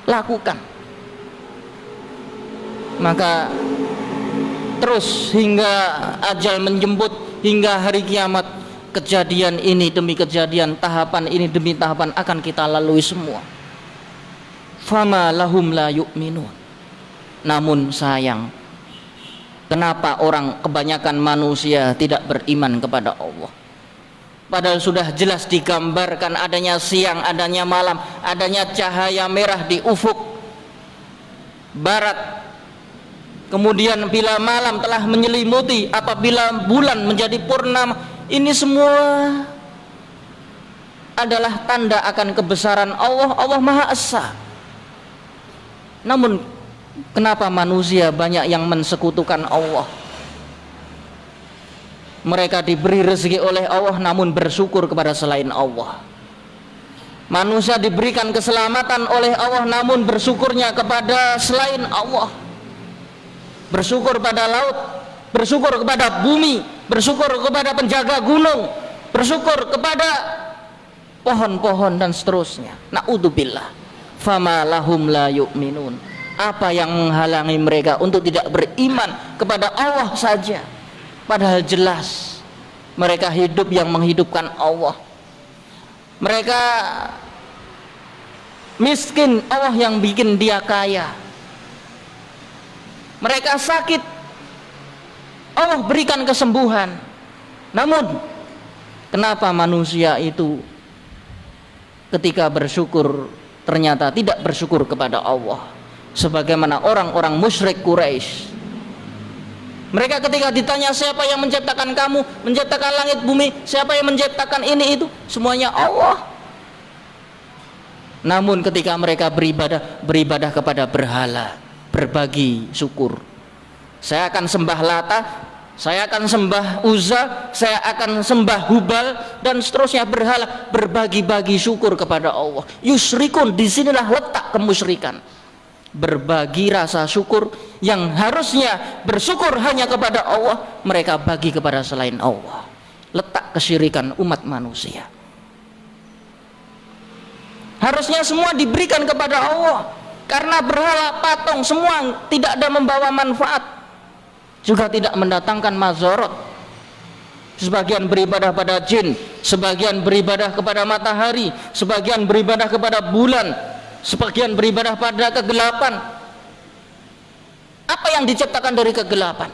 Speaker 2: lakukan. Maka terus hingga ajal menjemput, hingga hari kiamat, kejadian ini demi kejadian, tahapan ini demi tahapan akan kita lalui semua. Fama lahum la yu'minun. Namun sayang, kenapa orang kebanyakan manusia tidak beriman kepada Allah? Padahal sudah jelas digambarkan adanya siang, adanya malam, adanya cahaya merah di ufuk barat. Kemudian bila malam telah menyelimuti, apabila bulan menjadi purnama, ini semua adalah tanda akan kebesaran Allah. Allah Maha Esa. Namun kenapa manusia banyak yang mensekutukan Allah? Mereka diberi rezeki oleh Allah namun bersyukur kepada selain Allah. Manusia diberikan keselamatan oleh Allah namun bersyukurnya kepada selain Allah. Bersyukur pada laut, bersyukur kepada bumi, bersyukur kepada penjaga gunung, bersyukur kepada pohon-pohon dan seterusnya. Naudzubillah. Fama lahum la yu'minun. Apa yang menghalangi mereka untuk tidak beriman kepada Allah saja? Padahal jelas mereka hidup yang menghidupkan Allah. Mereka miskin, Allah yang bikin dia kaya. Mereka sakit, Allah berikan kesembuhan. Namun kenapa manusia itu ketika bersyukur ternyata tidak bersyukur kepada Allah? Sebagaimana orang-orang musyrik Quraisy, mereka ketika ditanya siapa yang menciptakan kamu, menciptakan langit bumi, siapa yang menciptakan ini itu, semuanya Allah. Namun ketika mereka beribadah kepada berhala, berbagi syukur. Saya akan sembah Lata, saya akan sembah Uzza, saya akan sembah Hubal dan seterusnya, berhala, berbagi-bagi syukur kepada Allah. Yusrikun, disinilah letak kemusyrikan. Berbagi rasa syukur yang harusnya bersyukur hanya kepada Allah, mereka bagi kepada selain Allah. Letak kesyirikan umat manusia. Harusnya semua diberikan kepada Allah, karena berhala, patung, semua tidak ada membawa manfaat, juga tidak mendatangkan mazharat. Sebagian beribadah pada jin, sebagian beribadah kepada matahari, sebagian beribadah kepada bulan, sebagian beribadah pada kegelapan. Apa yang diciptakan dari kegelapan?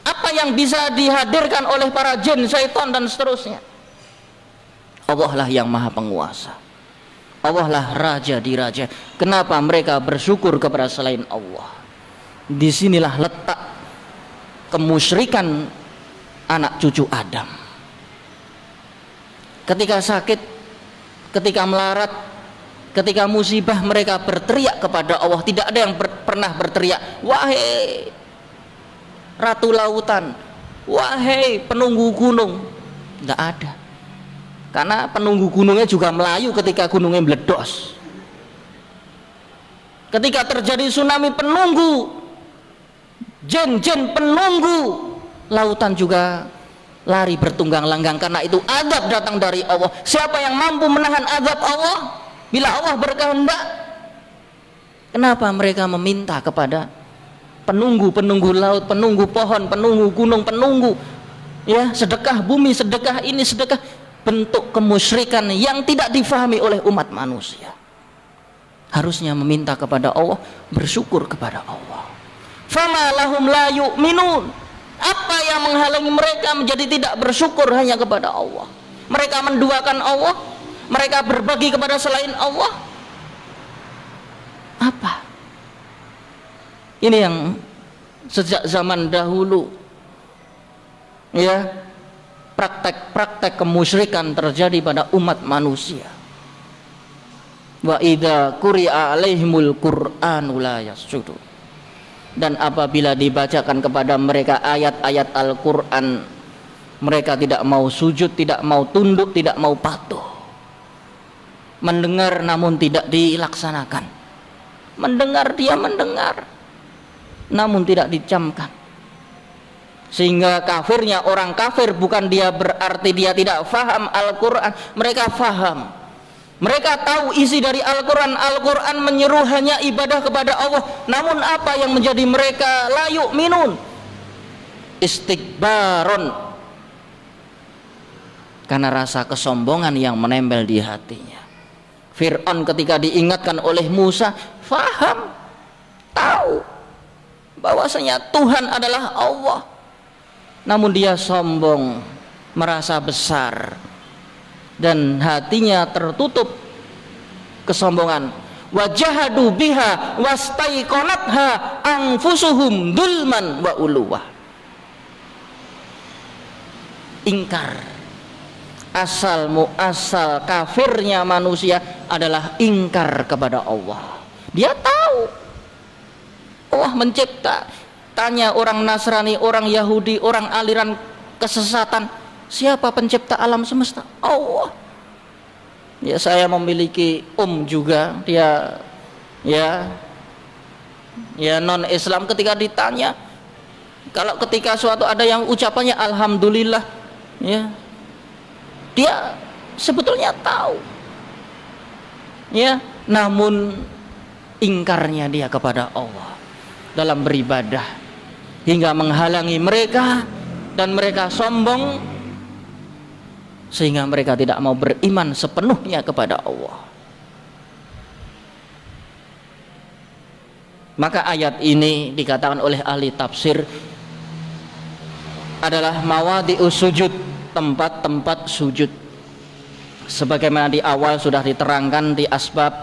Speaker 2: Apa yang bisa dihadirkan oleh para jin, syaitan dan seterusnya? Allah lah yang maha penguasa, Allah lah raja di raja. Kenapa mereka bersyukur kepada selain Allah? Disinilah letak kemusyrikan anak cucu Adam. Ketika sakit, ketika melarat, ketika musibah, mereka berteriak kepada Allah. Tidak ada yang pernah berteriak, wahai ratu lautan, wahai penunggu gunung, Tidak ada. Karena penunggu gunungnya juga melayu ketika gunungnya meledos. Ketika terjadi tsunami, penunggu, jen-jen penunggu lautan juga lari bertunggang langgang, karena itu azab datang dari Allah. Siapa yang mampu menahan azab Allah bila Allah berkehendak? Kenapa mereka meminta kepada penunggu laut, penunggu pohon, penunggu gunung, penunggu ya sedekah bumi, sedekah ini, sedekah? Bentuk kemusyrikan yang tidak difahami oleh umat manusia. Harusnya meminta kepada Allah, bersyukur kepada Allah. Fama lahum la yu'minun. Apa yang menghalangi mereka menjadi tidak bersyukur hanya kepada Allah? Mereka menduakan Allah, mereka berbagi kepada selain Allah. Apa? Ini yang sejak zaman dahulu ya, praktek-praktek kemusyrikan terjadi pada umat manusia. Wa idza quri'a alaihimul qur'anu la yasjudun. Dan apabila dibacakan kepada mereka ayat-ayat Al-Qur'an, mereka tidak mau sujud, tidak mau tunduk, tidak mau patuh. Mendengar namun tidak dilaksanakan. Mendengar, dia mendengar namun tidak dicamkan. Sehingga kafirnya orang kafir bukan dia berarti dia tidak faham Al-Quran. Mereka faham, mereka tahu isi dari Al-Quran. Al-Quran menyeru hanya ibadah kepada Allah. Namun apa yang menjadi mereka la yu'minun? Istikbaron, karena rasa kesombongan yang menempel di hatinya. Fir'aun ketika diingatkan oleh Musa, faham, tahu bahwasanya Tuhan adalah Allah, namun dia sombong, merasa besar, dan hatinya tertutup kesombongan. Wajahadu biha wastaiqonatha anfusuhum dulman wa uluwah. Ingkar. Asal muasal kafirnya manusia adalah ingkar kepada Allah. Dia tahu Allah mencipta. Tanya orang Nasrani, orang Yahudi, orang aliran kesesatan, siapa pencipta alam semesta? Allah. Ya, saya memiliki juga, dia ya non Islam. Ketika ditanya, kalau ketika suatu ada yang ucapannya alhamdulillah, ya, dia sebetulnya tahu, ya, namun ingkarnya dia kepada Allah dalam beribadah hingga menghalangi mereka, dan mereka sombong sehingga mereka tidak mau beriman sepenuhnya kepada Allah. Maka ayat ini dikatakan oleh ahli tafsir adalah mawadi'us sujud, tempat-tempat sujud. Sebagaimana di awal sudah diterangkan di asbab,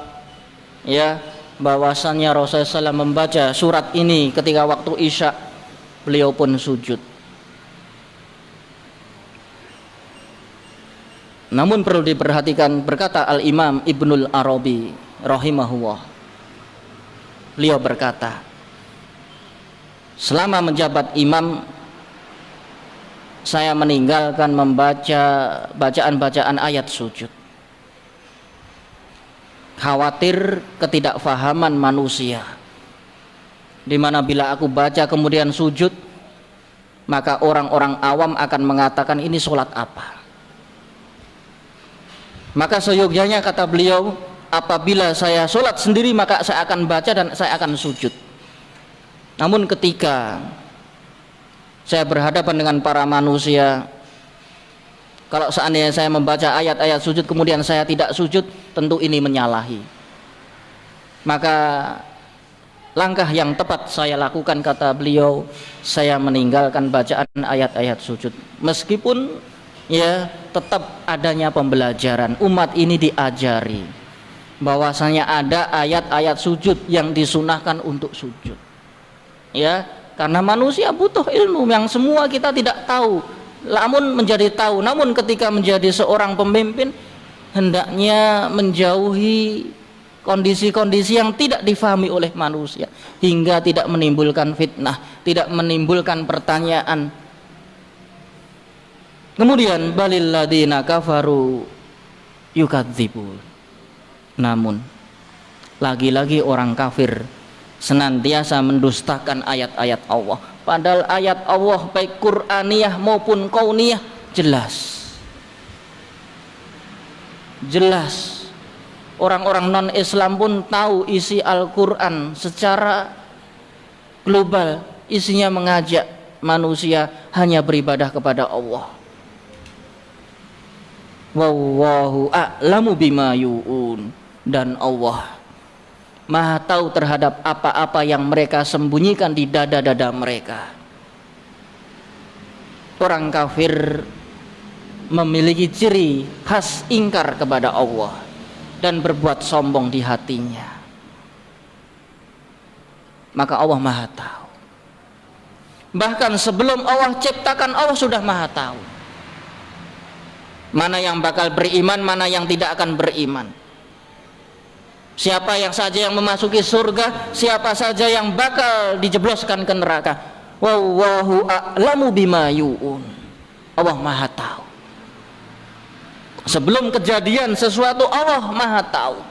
Speaker 2: ya, bahwasannya Rasulullah SAW membaca surat ini ketika waktu Isya, beliau pun sujud. Namun perlu diperhatikan, berkata Al-Imam Ibnul Arabi rahimahullah, beliau berkata, selama menjabat imam, saya meninggalkan membaca bacaan-bacaan ayat sujud. Khawatir ketidakfahaman manusia, di mana bila aku baca kemudian sujud, maka orang-orang awam akan mengatakan ini sholat apa. Maka seyogyanya, kata beliau, apabila saya sholat sendiri maka saya akan baca dan saya akan sujud. Namun ketika saya berhadapan dengan para manusia, kalau seandainya saya membaca ayat-ayat sujud kemudian saya tidak sujud, tentu ini menyalahi. Maka langkah yang tepat saya lakukan, kata beliau, saya meninggalkan bacaan ayat-ayat sujud. Meskipun ya tetap adanya pembelajaran, umat ini diajari bahwasanya ada ayat-ayat sujud yang disunahkan untuk sujud, ya, karena manusia butuh ilmu yang semua kita tidak tahu, namun menjadi tahu. Namun ketika menjadi seorang pemimpin, hendaknya menjauhi kondisi-kondisi yang tidak difahami oleh manusia, hingga tidak menimbulkan fitnah, tidak menimbulkan pertanyaan. Kemudian balil ladina kafaru yukadzibun. Namun lagi-lagi orang kafir senantiasa mendustakan ayat-ayat Allah. Padahal ayat Allah baik Qur'aniyah maupun kauniyah jelas. Orang-orang non-Islam pun tahu isi Al-Quran secara global. Isinya mengajak manusia hanya beribadah kepada Allah. Wallahu a'lamu bima yu'un. Dan Allah Maha tahu terhadap apa-apa yang mereka sembunyikan di dada-dada mereka. Orang kafir memiliki ciri khas ingkar kepada Allah dan berbuat sombong di hatinya. Maka Allah Maha tahu. Bahkan sebelum Allah ciptakan, Allah sudah Maha tahu mana yang bakal beriman, mana yang tidak akan beriman. Siapa yang saja yang memasuki surga, siapa saja yang bakal dijebloskan ke neraka. Wallahu a'lamu bima yu'un. Allah Maha tahu. Sebelum kejadian sesuatu, Allah Maha tahu.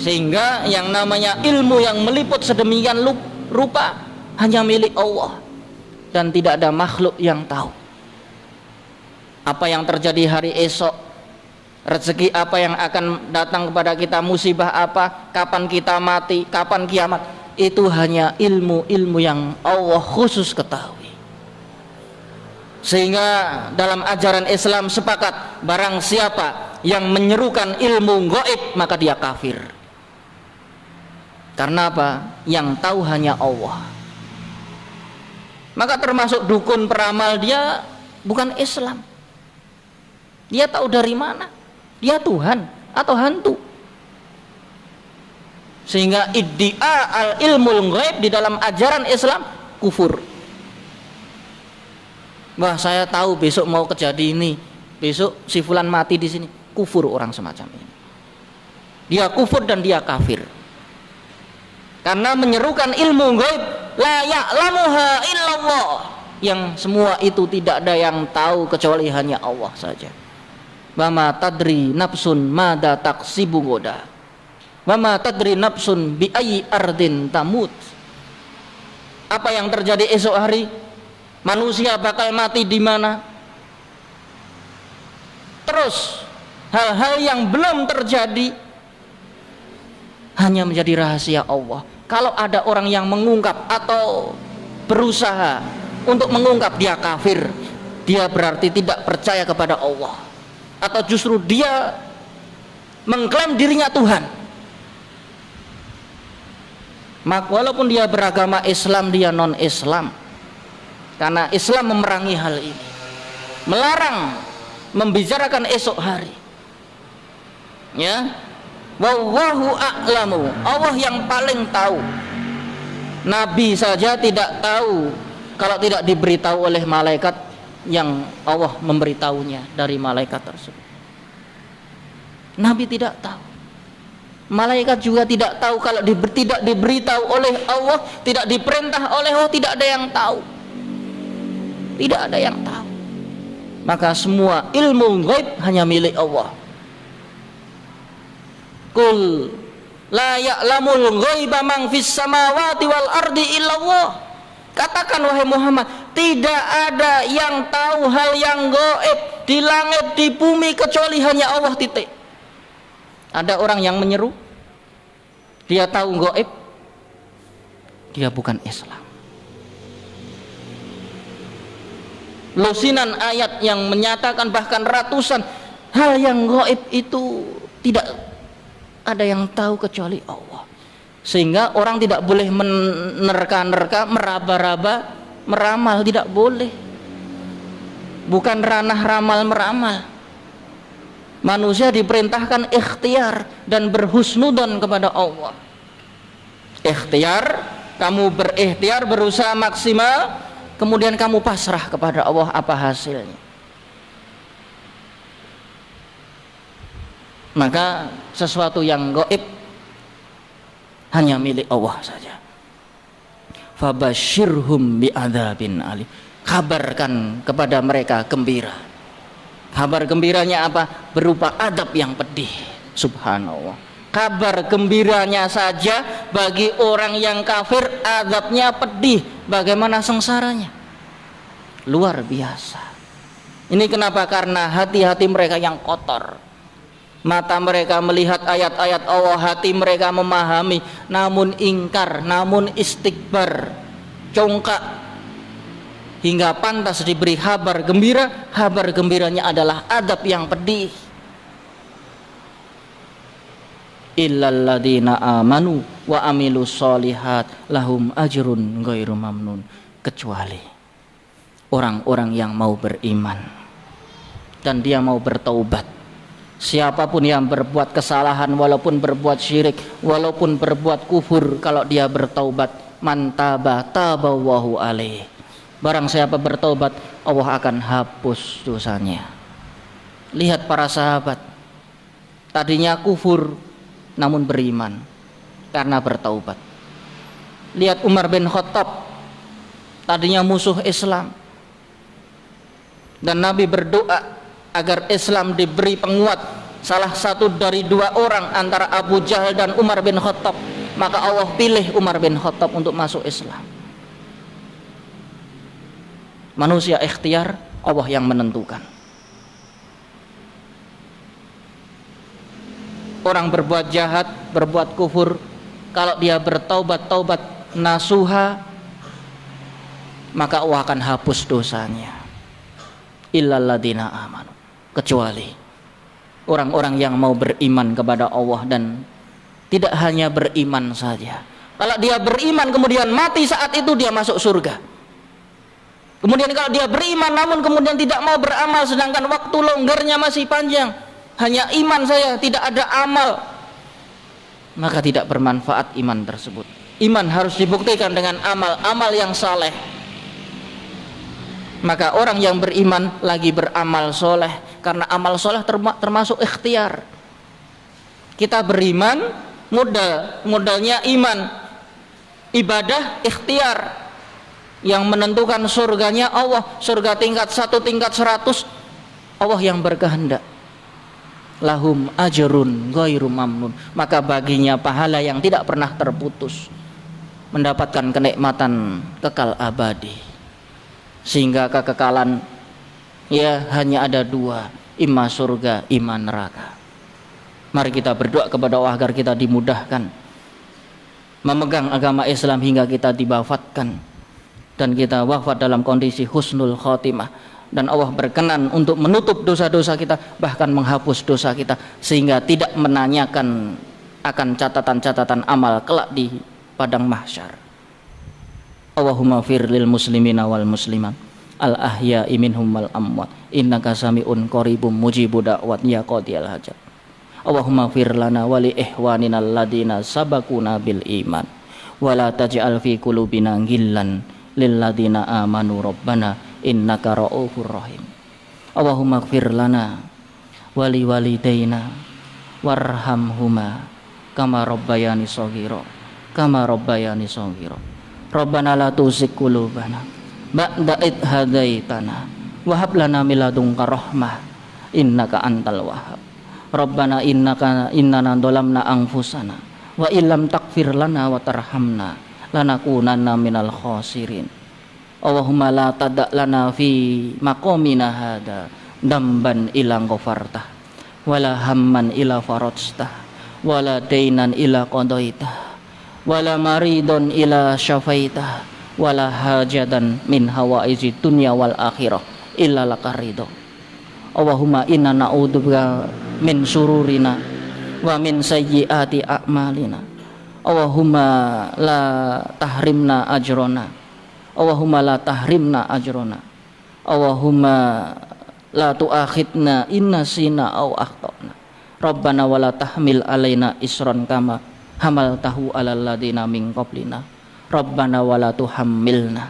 Speaker 2: Sehingga yang namanya ilmu yang meliput sedemikian rupa hanya milik Allah, dan tidak ada makhluk yang tahu apa yang terjadi hari esok, rezeki apa yang akan datang kepada kita, musibah apa, kapan kita mati, kapan kiamat. Itu hanya ilmu-ilmu yang Allah khusus ketahui. Sehingga dalam ajaran Islam sepakat, barang siapa yang menyerukan ilmu gaib maka dia kafir. Karena apa? Yang tahu hanya Allah. Maka termasuk dukun peramal, dia bukan Islam. Dia tahu dari mana? Dia Tuhan atau hantu? Sehingga iddia al-ilmul ghaib di dalam ajaran Islam kufur. Wah, saya tahu besok mau kejadian ini, besok si fulan mati di sini. Kufur orang semacam ini. Dia kufur dan dia kafir. Karena menyerukan ilmu ghaib, la ya'lamuha illallah, yang semua itu tidak ada yang tahu kecuali hanya Allah saja. Wa ma tadri nafsun mada taksibu goda, wa ma tadri nafsun bi ayyi ardin tamut. Apa yang terjadi esok hari, manusia bakal mati di mana. Terus hal-hal yang belum terjadi hanya menjadi rahasia Allah. Kalau ada orang yang mengungkap atau berusaha untuk mengungkap, dia kafir. Dia berarti tidak percaya kepada Allah, atau justru dia mengklaim dirinya Tuhan. Maka walaupun dia beragama Islam, dia non-Islam. Karena Islam memerangi hal ini, melarang membicarakan esok hari. Ya, wallahu a'lamu, Allah yang paling tahu. Nabi saja tidak tahu kalau tidak diberitahu oleh malaikat yang Allah memberitahunya dari malaikat tersebut. Nabi tidak tahu, malaikat juga tidak tahu. Kalau tidak diberitahu oleh Allah, tidak diperintah oleh Allah, tidak ada yang tahu. Tidak ada yang tahu. Maka semua ilmu ghaib hanya milik Allah. Qul la ya'lamul ghaiba man fis samawati wal ardi illallah. Katakan wahai Muhammad, tidak ada yang tahu hal yang gaib di langit di bumi kecuali hanya Allah, titik. Ada orang yang menyeru dia tahu gaib, dia bukan Islam. Lusinan ayat yang menyatakan bahkan ratusan hal yang gaib itu tidak ada yang tahu kecuali Allah. Sehingga orang tidak boleh menerka-nerka, meraba-raba, meramal, tidak boleh. Bukan ranah ramal meramal. Manusia diperintahkan ikhtiar dan berhusnudzon kepada Allah. Ikhtiar, kamu berikhtiar, berusaha maksimal, kemudian kamu pasrah kepada Allah apa hasilnya. Maka sesuatu yang gaib hanya milik Allah saja. Fabashirhum bi'adzabin alim. kabarkan kepada mereka gembira. Kabar gembiranya apa? Berupa adab yang pedih. Subhanallah. Kabar gembiranya saja bagi orang yang kafir adabnya pedih. Bagaimana sengsaranya? Luar biasa. Ini kenapa? Karena hati-hati mereka yang kotor. Mata mereka melihat ayat-ayat Allah, hati mereka memahami, namun ingkar, namun istikbar, congkak, hingga pantas diberi kabar gembira. Kabar gembiranya adalah adab yang pedih. Illal ladzina amanu wa amilus sholihat lahum ajrun ghairu mamnun. Kecuali orang-orang yang mau beriman dan dia mau bertaubat. Siapapun yang berbuat kesalahan, walaupun berbuat syirik, walaupun berbuat kufur, kalau dia bertaubat, man taba taballahu alaih. Barang siapa bertaubat, Allah akan hapus dosanya. Lihat para sahabat, tadinya kufur namun beriman karena bertaubat. Lihat Umar bin Khattab, tadinya musuh Islam, dan Nabi berdoa agar Islam diberi penguat, salah satu dari dua orang antara Abu Jahal dan Umar bin Khattab. Maka Allah pilih Umar bin Khattab untuk masuk Islam. Manusia ikhtiar, Allah yang menentukan. Orang berbuat jahat, berbuat kufur, kalau dia bertaubat, taubat nasuha, maka Allah akan hapus dosanya. Illal ladzina amanu, kecuali orang-orang yang mau beriman kepada Allah dan tidak hanya beriman saja. Kalau dia beriman kemudian mati saat itu, dia masuk surga. Kemudian kalau dia beriman namun kemudian tidak mau beramal, sedangkan waktu longgarnya masih panjang, hanya iman saya, tidak ada amal, maka tidak bermanfaat iman tersebut. Iman harus dibuktikan dengan amal-amal yang saleh. Maka orang yang beriman lagi beramal soleh, karena amal soleh termasuk ikhtiar. Kita beriman, modalnya iman, ibadah ikhtiar. Yang menentukan surganya Allah, surga tingkat 1, tingkat 100, Allah yang berkehendak. Lahum ajrun ghairu mamnun, maka baginya pahala yang tidak pernah terputus, mendapatkan kenikmatan kekal abadi. Sehingga kekekalan ya hanya ada dua, imma surga, imma neraka. Mari kita berdoa kepada Allah agar kita dimudahkan memegang agama Islam hingga kita diwafatkan dan kita wafat dalam kondisi husnul khotimah, dan Allah berkenan untuk menutup dosa-dosa kita, bahkan menghapus dosa kita, sehingga tidak menanyakan akan catatan-catatan amal kelak di padang mahsyar. Allahumma fir lil muslimina wal muslimat al ahya'i minhum wal amwat innaka sami'un qaribum mujibud da'wat ya qadiyal hajat. Allahumma fir lana wa li ihwanina alladina sabaquna bil iman wa la taj'al fi qulubina ghillan lil ladina amanu rabbana innaka ra'ufur rahim. Allahumma ighfir lana wa li walidayna warhamhuma kama rabbayani shaghira Rabbana la tuzigh qulubana ba'da idh hadaitana wa hab lana min ladunka rahmah innaka antal wahhab. Rabbana innana dhalamna anfusana wa illam taghfir lana wa tarhamna lanakunanna minal khasirin. Allahumma la tada' lana fi maqamina hada damban ila ghafartah wala hamman ila faradtah wala dainan ila qadaitah wala maridon ila syafaitah wala hajatan min hawaizid dunya wal akhirah illa lakaridho. Allahumma inna na'udzubika min sururina wa min sayyiati a'malina. Allahumma la tahrimna ajrona. Allahumma la tahrimna ajrona. Allahumma la tu'akhidna inna sina au akhtana. Rabbana wa la tahmil alaina isran kama hamaltahu alal ladina min qablina. Rabbana wa la tuhammilna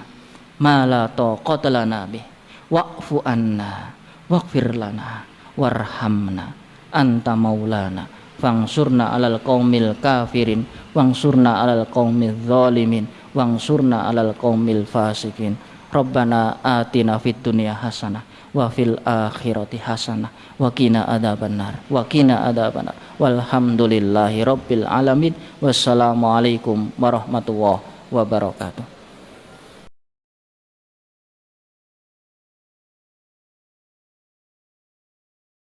Speaker 2: ma la taqata lana bih. Wa'fu anna waghfir lana warhamna anta maulana fangsurna alal qaumil kafirin wangsurna alal qaumil zalimin wangsurna alal qaumil fasikin. Rabbana atina fid dunya hasanah wa fil akhirati hasanah wa qina adzabannar walhamdulillahi rabbil alamin. Wassalamualaikum warahmatullahi wabarakatuh.